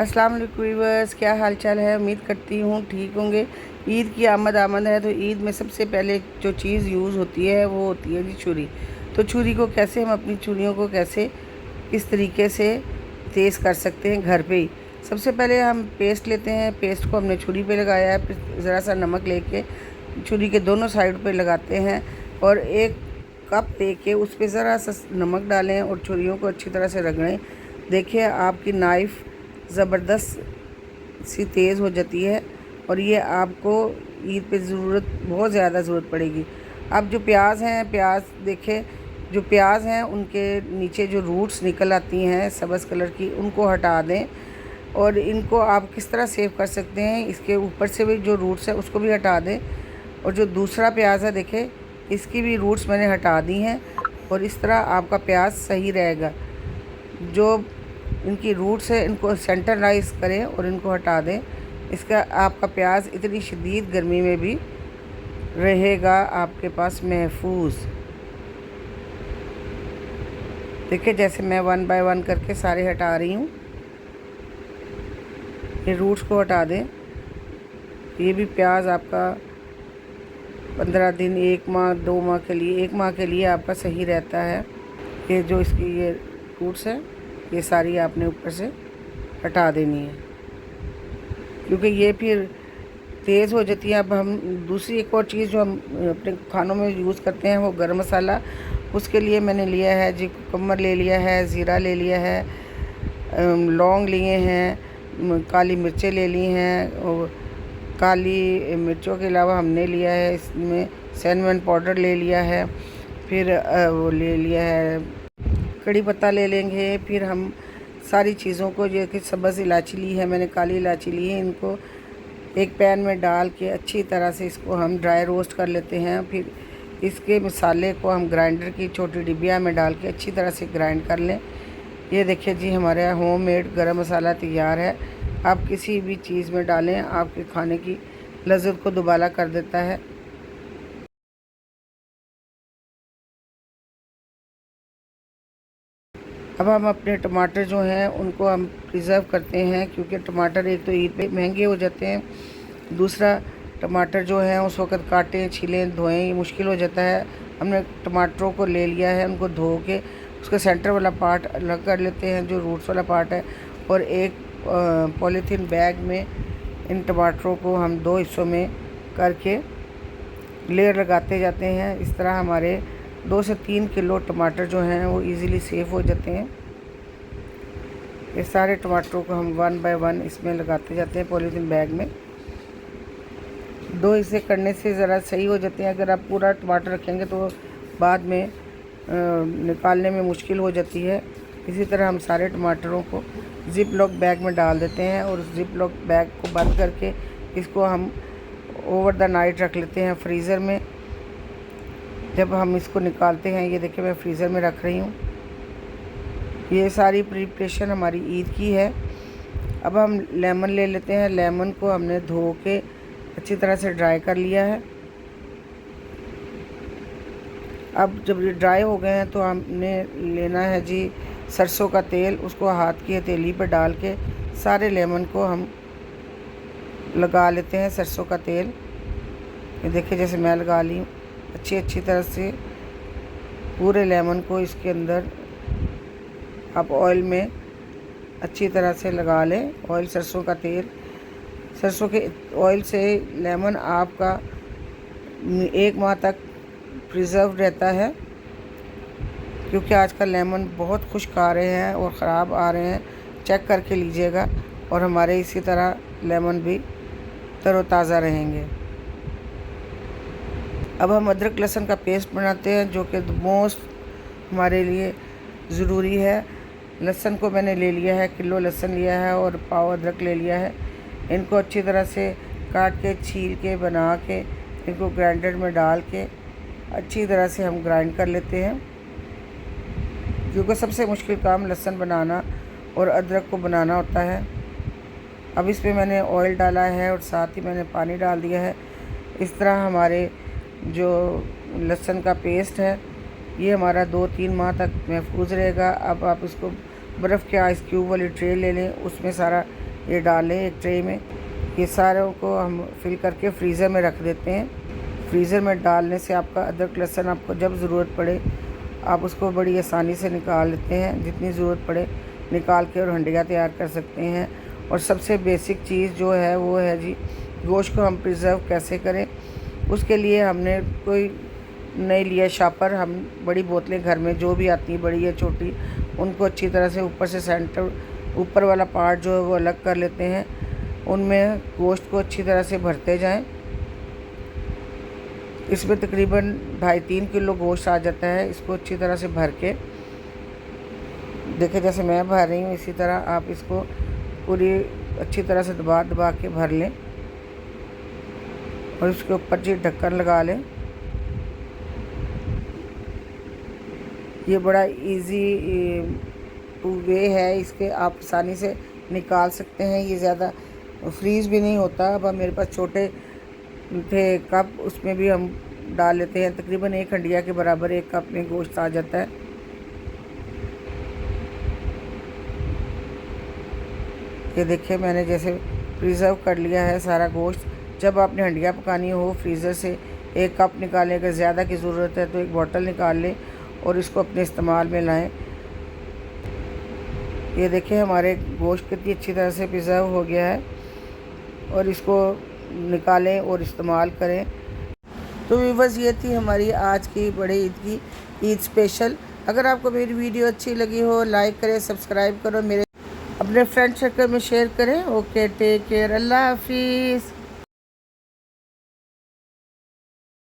अस्सलाम वालेकुम व्यूअर्स, क्या हाल चाल है। उम्मीद करती हूँ ठीक होंगे। ईद की आमद है तो ईद में सबसे पहले जो चीज़ यूज़ होती है वो होती है जी छुरी। तो छुरी को कैसे हम अपनी छुरियों को कैसे किस तरीके से तेज़ कर सकते हैं घर पे ही। सबसे पहले हम पेस्ट लेते हैं। पेस्ट को हमने छुरी पे लगाया है, फिर ज़रा सा नमक लेके छुरी के दोनों साइड पे लगाते हैं और एक कप लेके उस पर ज़रा सा नमक डालें और छुरियों को अच्छी तरह से रगड़ें। देखिए आपकी नाइफ़ ज़बरदस्त सी तेज़ हो जाती है और ये आपको ईद पे बहुत ज़्यादा ज़रूरत पड़ेगी। अब जो प्याज हैं, प्याज देखें, जो प्याज हैं उनके नीचे जो रूट्स निकल आती हैं सब्ज़ कलर की, उनको हटा दें। और इनको आप किस तरह सेव कर सकते हैं, इसके ऊपर से भी जो रूट्स है उसको भी हटा दें। और जो दूसरा प्याज है देखें, इसकी भी रूट्स मैंने हटा दी हैं और इस तरह आपका प्याज सही रहेगा। जो इनकी रूट्स है इनको सेंटराइज करें और इनको हटा दें। इसका आपका प्याज इतनी शदीद गर्मी में भी रहेगा आपके पास महफूज। देखिए जैसे मैं 1 बाय 1 करके सारे हटा रही हूँ। ये रूट्स को हटा दें। ये भी प्याज आपका 15 दिन, 1 माह, 2 माह के लिए, 1 माह के लिए आपका सही रहता है। ये जो इसकी ये रूट्स है ये सारी आपने ऊपर से हटा देनी है क्योंकि ये फिर तेज़ हो जाती है। अब हम दूसरी एक और चीज़ जो हम अपने खानों में यूज़ करते हैं वो गरम मसाला। उसके लिए मैंने लिया है जी कुकम्बर ले लिया है, ज़ीरा ले लिया है, लौंग लिए हैं, काली मिर्चें ले ली हैं और काली मिर्चों के अलावा हमने लिया है इसमें सिनेमन पाउडर ले लिया है, फिर वो ले लिया है कड़ी पत्ता ले लेंगे। फिर हम सारी चीज़ों को, जो कि सब्ज़ इलायची ली है मैंने, काली इलायची ली है, इनको एक पैन में डाल के अच्छी तरह से इसको हम ड्राई रोस्ट कर लेते हैं। फिर इसके मसाले को हम ग्राइंडर की छोटी डिबिया में डाल के अच्छी तरह से ग्राइंड कर लें। ये देखिए जी हमारा होममेड गरम मसाला तैयार है। आप किसी भी चीज़ में डालें, आपके खाने की लज़्ज़त को दुबाला कर देता है। अब हम अपने टमाटर जो हैं उनको हम प्रिज़र्व करते हैं क्योंकि टमाटर एक तो ईद पे महंगे हो जाते हैं, दूसरा टमाटर जो है उस वक़्त काटें, छीलें, धोएं ये मुश्किल हो जाता है। हमने टमाटरों को ले लिया है, उनको धो के उसका सेंटर वाला पार्ट अलग कर लेते हैं जो रूट्स वाला पार्ट है, और एक पॉलीथीन बैग में इन टमाटरों को हम 2 हिस्सों में करके लेयर लगाते जाते हैं। इस तरह हमारे 2 से 3 किलो टमाटर जो हैं वो इजीली सेव हो जाते हैं। ये सारे टमाटरों को हम 1 बाय 1 इसमें लगाते जाते हैं पॉलीथीन बैग में। 2 हिस्से करने से ज़रा सही हो जाते हैं। अगर आप पूरा टमाटर रखेंगे तो बाद में निकालने में मुश्किल हो जाती है। इसी तरह हम सारे टमाटरों को ज़िप लॉक बैग में डाल देते हैं और ज़िप लॉक बैग को बंद करके इसको हम ओवर द नाइट रख लेते हैं फ्रीज़र में। जब हम इसको निकालते हैं, ये देखिए मैं फ्रीज़र में रख रही हूँ। ये सारी प्रिपरेशन हमारी ईद की है। अब हम लेमन ले लेते हैं। लेमन को हमने धो के अच्छी तरह से ड्राई कर लिया है। अब जब ये ड्राई हो गए हैं तो हमने लेना है जी सरसों का तेल। उसको हाथ की हथेली पर डाल के सारे लेमन को हम लगा लेते हैं सरसों का तेल। ये देखिए जैसे मैं लगा ली हूँ। अच्छी तरह से पूरे लेमन को इसके अंदर आप ऑयल में अच्छी तरह से लगा लें। ऑयल, सरसों का तेल, सरसों के ऑयल से लेमन आपका 1 माह तक प्रिजर्व रहता है क्योंकि आजकल लेमन बहुत खुश्क आ रहे हैं और ख़राब आ रहे हैं। चेक करके लीजिएगा और हमारे इसी तरह लेमन भी तरोताज़ा रहेंगे। अब हम अदरक लहसुन का पेस्ट बनाते हैं जो कि मोस्ट हमारे लिए ज़रूरी है। लहसुन को मैंने ले लिया है, किलो लहसुन लिया है और पाव अदरक ले लिया है। इनको अच्छी तरह से काट के, छील के, बना के इनको ग्राइंडर में डाल के अच्छी तरह से हम ग्राइंड कर लेते हैं क्योंकि सबसे मुश्किल काम लहसुन बनाना और अदरक को बनाना होता है। अब इस पे मैंने ऑयल डाला है और साथ ही मैंने पानी डाल दिया है। इस तरह हमारे जो लहसुन का पेस्ट है ये हमारा 2-3 माह तक महफूज रहेगा। अब आप इसको बर्फ़ के आइस क्यूब वाली ट्रे ले लें, उसमें सारा ये डालें एक ट्रे में। ये सारों को हम फिल करके फ्रीज़र में रख देते हैं। फ्रीज़र में डालने से आपका अदरक लहसुन आपको जब ज़रूरत पड़े आप उसको बड़ी आसानी से निकाल लेते हैं, जितनी ज़रूरत पड़े निकाल के और हंडिया तैयार कर सकते हैं। और सबसे बेसिक चीज़ जो है वो है जी, गोश्त को हम प्रिज़र्व कैसे करें। उसके लिए हमने कोई नहीं लिया शॉपर, हम बड़ी बोतलें घर में जो भी आती हैं बड़ी या छोटी, उनको अच्छी तरह से ऊपर से सेंटर ऊपर वाला पार्ट जो है वो अलग कर लेते हैं। उनमें गोश्त को अच्छी तरह से भरते जाएं। इसमें तकरीबन 2.5-3 किलो गोश्त आ जाता है। इसको अच्छी तरह से भर के देखिए, जैसे मैं भर रही हूँ इसी तरह आप इसको पूरी अच्छी तरह से दबा दबा के भर लें और इसके ऊपर जी ढक्कन लगा लें। ये बड़ा इजी वे है, इसके आप आसानी से निकाल सकते हैं। ये ज़्यादा फ्रीज़ भी नहीं होता। अब मेरे पास छोटे थे कप, उसमें भी हम डाल लेते हैं। तकरीबन 1 हंडिया के बराबर 1 कप में गोश्त आ जाता है। ये देखिए, मैंने जैसे प्रिज़र्व कर लिया है सारा गोश्त। जब आपने हंडिया पकानी हो फ्रीज़र से 1 कप निकालें, अगर ज़्यादा की ज़रूरत है तो 1 बॉटल निकाल लें और इसको अपने इस्तेमाल में लाएं। ये देखिए हमारे गोश्त कितनी अच्छी तरह से प्रिज़र्व हो गया है और इसको निकालें और इस्तेमाल करें। तो व्यूअर्स, ये थी हमारी आज की बड़े ईद स्पेशल। अगर आपको मेरी वीडियो अच्छी लगी हो लाइक करें, सब्सक्राइब करो, मेरे अपने फ्रेंड सर्कल में शेयर करें। ओके, टेक केयर, अल्लाह हाफिज़।